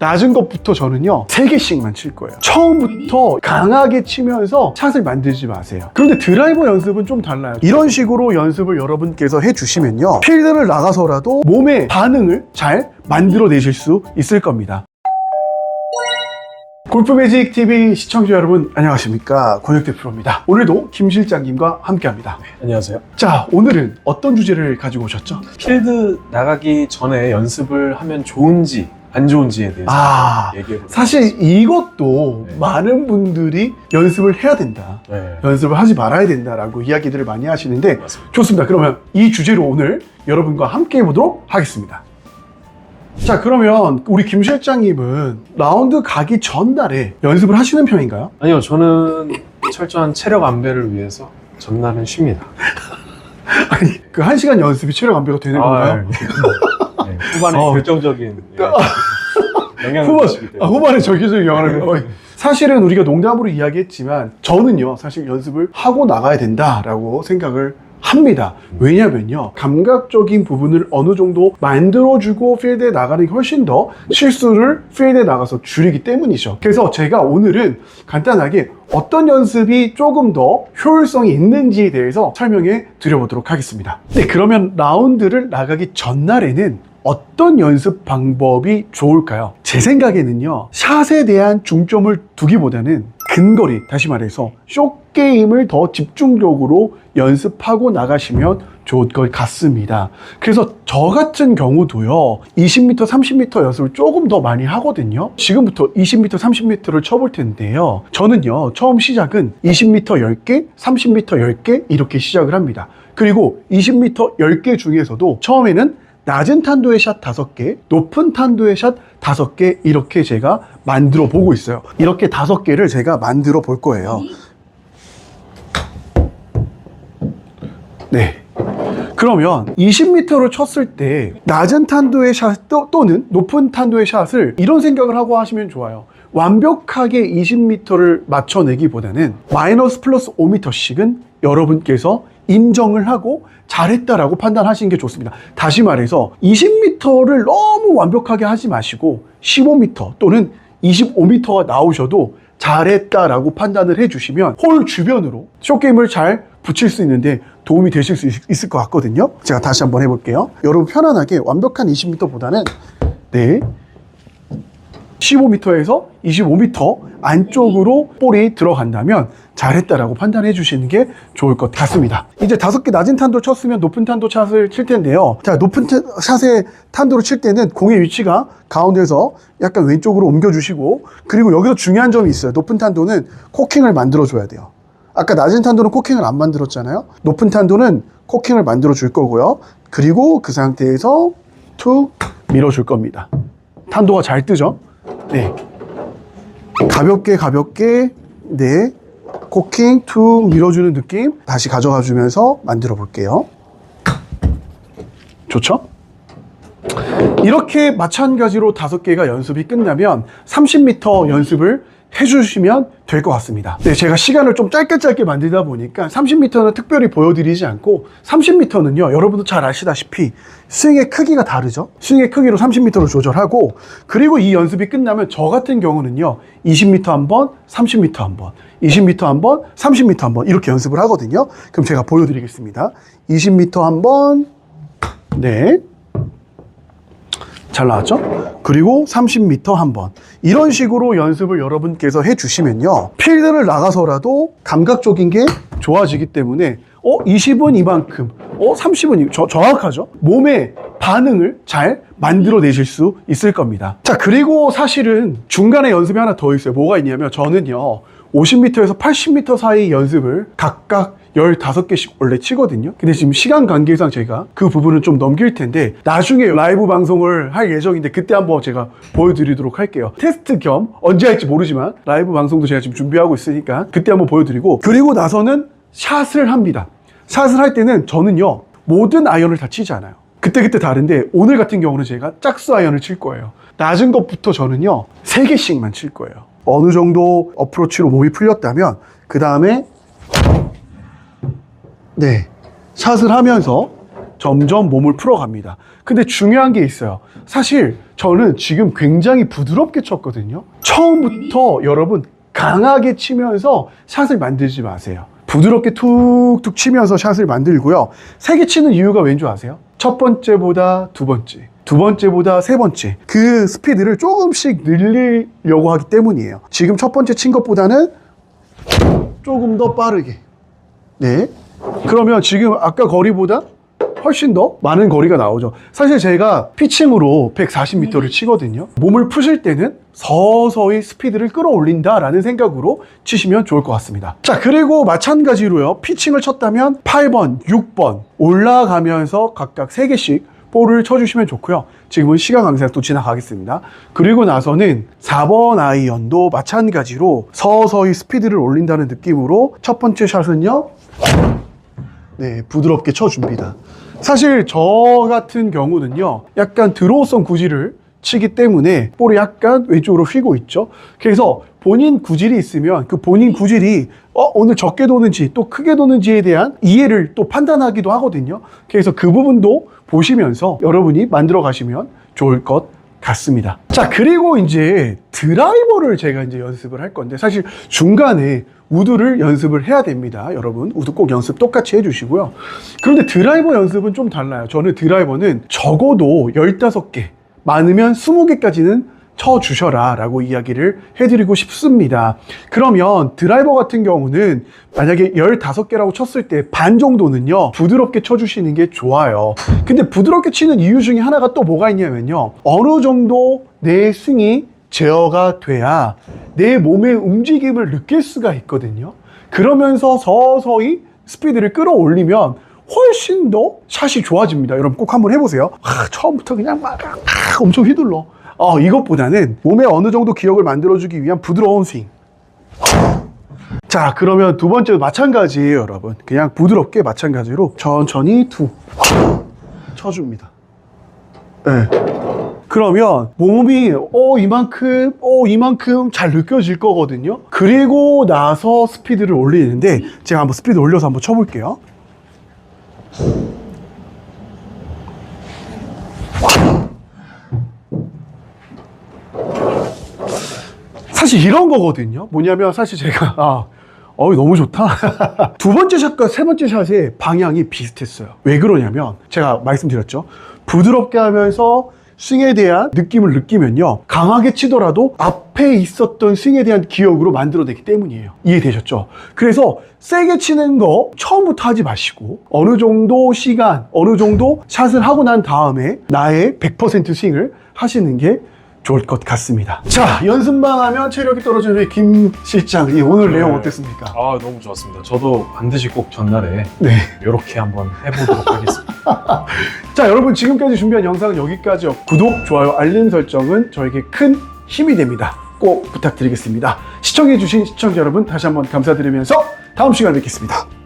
낮은 것부터 저는요 3개씩만 칠 거예요. 처음부터 강하게 치면서 샷을 만들지 마세요. 그런데 드라이버 연습은 좀 달라요. 이런 식으로 연습을 여러분께서 해주시면요 필드를 나가서라도 몸의 반응을 잘 만들어내실 수 있을 겁니다. 골프매직TV 시청자 여러분 안녕하십니까, 권혁대 프로입니다. 오늘도 김 실장님과 함께합니다. 안녕하세요. 자, 오늘은 어떤 주제를 가지고 오셨죠? 필드 나가기 전에 연습을 하면 좋은지 안 좋은지에 대해서 얘기해볼게요. 사실 이것도 네. 많은 분들이 연습을 해야 된다, 연습을 하지 말아야 된다라고 이야기들을 많이 하시는데 맞습니다. 좋습니다. 그러면 이 주제로 오늘 여러분과 함께 해보도록 하겠습니다. 자, 그러면 우리 김 실장님은 라운드 가기 전날에 연습을 하시는 편인가요? 아니요, 저는 철저한 체력 안배를 위해서 전날은 쉽니다. 아니, 그 1시간 연습이 체력 안배가 되는 건가요? 네, 후반에 결정적인 영향을 미치기 때문에. 후반에 절기적인 영향을. 사실은 우리가 농담으로 이야기했지만 저는요 사실 연습을 하고 나가야 된다라고 생각을 합니다. 왜냐면요 감각적인 부분을 어느 정도 만들어주고 필드에 나가는 게 훨씬 더 실수를 필드에 나가서 줄이기 때문이죠. 그래서 제가 오늘은 간단하게 어떤 연습이 조금 더 효율성이 있는지에 대해서 설명해 드려보도록 하겠습니다. 네, 그러면 라운드를 나가기 전날에는 어떤 연습 방법이 좋을까요? 제 생각에는요 샷에 대한 중점을 두기보다는 근거리, 다시 말해서 숏게임을 더 집중적으로 연습하고 나가시면 좋을 것 같습니다. 그래서 저 같은 경우도요 20m, 30m 연습을 조금 더 많이 하거든요. 지금부터 20m, 30m를 쳐볼 텐데요 저는요 처음 시작은 20m 10개, 30m 10개 이렇게 시작을 합니다. 그리고 20m 10개 중에서도 처음에는 낮은 탄도의 샷 5개, 높은 탄도의 샷 5개 이렇게 제가 만들어 보고 있어요. 이렇게 5개를 제가 만들어 볼 거예요. 네. 그러면 20m를 쳤을 때 낮은 탄도의 샷 또는 높은 탄도의 샷을 이런 생각을 하고 하시면 좋아요. 완벽하게 20m를 맞춰내기보다는 마이너스 플러스 5m씩은 여러분께서 인정을 하고 잘했다라고 판단하시는 게 좋습니다. 다시 말해서 20m를 너무 완벽하게 하지 마시고 15m 또는 25m가 나오셔도 잘했다라고 판단을 해주시면 홀 주변으로 숏게임을 잘 붙일 수 있는데 도움이 되실 수 있을 것 같거든요. 제가 다시 한번 해볼게요. 여러분 편안하게 완벽한 20m보다는 15m에서 25m 안쪽으로 볼이 들어간다면 잘했다라고 판단해 주시는 게 좋을 것 같습니다. 이제 5개 낮은 탄도 쳤으면 높은 탄도 샷을 칠 텐데요. 자, 높은 샷의 탄도로 칠 때는 공의 위치가 가운데서 약간 왼쪽으로 옮겨 주시고, 그리고 여기서 중요한 점이 있어요. 높은 탄도는 코킹을 만들어 줘야 돼요. 아까 낮은 탄도는 코킹을 안 만들었잖아요. 높은 탄도는 코킹을 만들어 줄 거고요. 그리고 그 상태에서 툭 밀어 줄 겁니다. 탄도가 잘 뜨죠? 네. 가볍게 네, 코킹 툭 밀어주는 느낌 다시 가져가 주면서 만들어 볼게요. 좋죠? 이렇게 마찬가지로 5개가 연습이 끝나면 30m 연습을 해주시면 될 것 같습니다. 네, 제가 시간을 좀 짧게 만들다 보니까 30m는 특별히 보여드리지 않고 30m는요 여러분도 잘 아시다시피 스윙의 크기가 다르죠. 스윙의 크기로 30m로 조절하고, 그리고 이 연습이 끝나면 저 같은 경우는요 20m 한번, 30m 한번, 20m 한번, 30m 한번 이렇게 연습을 하거든요. 그럼 제가 보여드리겠습니다. 20m 한번, 네, 잘 나왔죠? 그리고 30m 한번, 이런 식으로 연습을 여러분께서 해주시면요 필드를 나가서라도 감각적인 게 좋아지기 때문에 20은 이만큼, 30은 정확하죠? 몸의 반응을 잘 만들어내실 수 있을 겁니다. 자, 그리고 사실은 중간에 연습이 하나 더 있어요. 뭐가 있냐면 저는요 50m에서 80m 사이 연습을 각각 15개씩 원래 치거든요. 근데 지금 시간 관계상 제가 그 부분은 좀 넘길 텐데 나중에 라이브 방송을 할 예정인데 그때 한번 제가 보여드리도록 할게요. 테스트 겸 언제 할지 모르지만 라이브 방송도 제가 지금 준비하고 있으니까 그때 한번 보여드리고, 그리고 나서는 샷을 합니다. 샷을 할 때는 저는요 모든 아이언을 다 치지 않아요. 그때 다른데 오늘 같은 경우는 제가 짝수 아이언을 칠 거예요. 낮은 것부터 저는요 3개씩만 칠 거예요. 어느 정도 어프로치로 몸이 풀렸다면 그 다음에 샷을 하면서 점점 몸을 풀어갑니다. 근데 중요한 게 있어요. 사실 저는 지금 굉장히 부드럽게 쳤거든요. 처음부터 여러분 강하게 치면서 샷을 만들지 마세요. 부드럽게 툭툭 치면서 샷을 만들고요. 세게 치는 이유가 왠 줄 아세요? 첫 번째보다 두 번째, 두 번째보다 세 번째, 그 스피드를 조금씩 늘리려고 하기 때문이에요. 지금 첫 번째 친 것보다는 조금 더 빠르게. 네. 그러면 지금 아까 거리보다 훨씬 더 많은 거리가 나오죠. 사실 제가 피칭으로 140m를 치거든요. 몸을 푸실 때는 서서히 스피드를 끌어올린다라는 생각으로 치시면 좋을 것 같습니다. 자, 그리고 마찬가지로요. 피칭을 쳤다면 8번, 6번 올라가면서 각각 3개씩 볼을 쳐주시면 좋고요. 지금은 시간 관계상 또 지나가겠습니다. 그리고 나서는 4번 아이언도 마찬가지로 서서히 스피드를 올린다는 느낌으로 첫 번째 샷은요. 네, 부드럽게 쳐줍니다. 사실 저 같은 경우는요, 약간 드로우성 구질을 치기 때문에 볼이 약간 왼쪽으로 휘고 있죠. 그래서 본인 구질이 있으면 그 본인 구질이 오늘 적게 도는지 또 크게 도는지에 대한 이해를 또 판단하기도 하거든요. 그래서 그 부분도 보시면서 여러분이 만들어 가시면 좋을 것 같습니다. 자, 그리고 이제 드라이버를 제가 이제 연습을 할 건데, 사실 중간에 우드를 연습을 해야 됩니다. 여러분, 우드 꼭 연습 똑같이 해주시고요. 그런데 드라이버 연습은 좀 달라요. 저는 드라이버는 적어도 15개, 많으면 20개까지는 쳐주셔라 라고 이야기를 해드리고 싶습니다. 그러면 드라이버 같은 경우는 만약에 15개라고 쳤을 때 반 정도는요, 부드럽게 쳐주시는 게 좋아요. 근데 부드럽게 치는 이유 중에 하나가 또 뭐가 있냐면요, 어느 정도 내 스윙이 제어가 돼야 내 몸의 움직임을 느낄 수가 있거든요. 그러면서 서서히 스피드를 끌어올리면 훨씬 더 샷이 좋아집니다. 여러분 꼭 한번 해보세요. 처음부터 그냥 막 엄청 휘둘러. 이것보다는 몸에 어느 정도 기억을 만들어주기 위한 부드러운 스윙. 자, 그러면 두 번째도 마찬가지예요, 여러분. 그냥 부드럽게 마찬가지로 천천히 툭 쳐줍니다. 네. 그러면 몸이 이만큼 잘 느껴질 거거든요. 그리고 나서 스피드를 올리는데, 제가 한번 스피드 올려서 한번 쳐볼게요. 사실 이런 거거든요. 뭐냐면 사실 제가 너무 좋다. 두 번째 샷과 세 번째 샷의 방향이 비슷했어요. 왜 그러냐면 제가 말씀드렸죠. 부드럽게 하면서 스윙에 대한 느낌을 느끼면요, 강하게 치더라도 앞에 있었던 스윙에 대한 기억으로 만들어내기 때문이에요. 이해되셨죠? 그래서 세게 치는 거 처음부터 하지 마시고 어느 정도 시간, 어느 정도 샷을 하고 난 다음에 나의 100% 스윙을 하시는 게 좋을 것 같습니다. 자, 연습만 하면 체력이 떨어지는 우리 김 실장, 오늘 내용 어땠습니까? 너무 좋았습니다. 저도 반드시 꼭 전날에 네. 이렇게 한번 해보도록 하겠습니다. 자, 여러분 지금까지 준비한 영상은 여기까지였고, 구독, 좋아요, 알림 설정은 저에게 큰 힘이 됩니다. 꼭 부탁드리겠습니다. 시청해주신 시청자 여러분 다시 한번 감사드리면서 다음 시간에 뵙겠습니다.